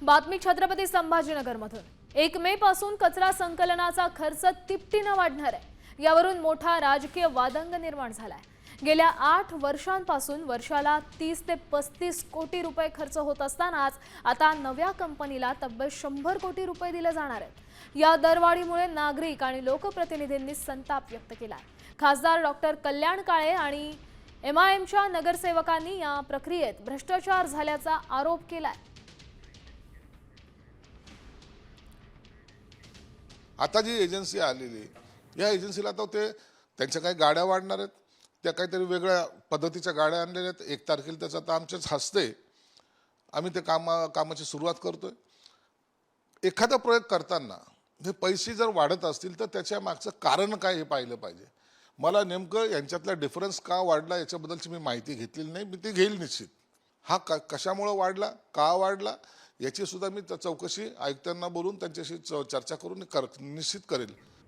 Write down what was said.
बातमी छत्रपती संभाजीनगरमधून 1 मे पासून कचरा संकलनाचा खर्च तिपटीने वाढणार आहे। यावरून मोठा राजकीय वादंग निर्माण झालाय। गेल्या 8 वर्षांपासून वर्षाला 30 ते 35 कोटी रुपये खर्च होत असतानाच आता नव्या कंपनीला तब्बल 100 कोटी रुपये दिले जाणार आहेत। या दरवाढीमुळे नागरिक आणि लोकप्रतिनिधींनी संताप व्यक्त केलाय। खासदार डॉक्टर कल्याण काळे आणि MIMच्या नगरसेवकांनी या प्रक्रियेत भ्रष्टाचार झाल्याचा आरोप केलाय। आता जी एजन्सी आलेली या एजन्सीला तर ते त्यांच्या काही गाड्या वाढणार आहेत, त्या काहीतरी वेगळ्या पद्धतीच्या गाड्या आणलेल्या आहेत। 1 तारखेला त्याचं आता आमच्याच हस्ते आम्ही ते कामाची सुरुवात करतोय। एखादा प्रयोग करताना हे पैसे जर वाढत असतील तर त्याच्या मागचं कारण काय हे पाहिलं पाहिजे। मला नेमकं यांच्यातला डिफरन्स का वाढला याच्याबद्दलची मी माहिती घेतलेली नाही, मी ती घेईल निश्चित। हा कशामुळे वाढला, का वाढला याची सुद्धा मी चौकशी आयुक्तांना बोलून त्यांच्याशी चर्चा करून निश्चित करेल।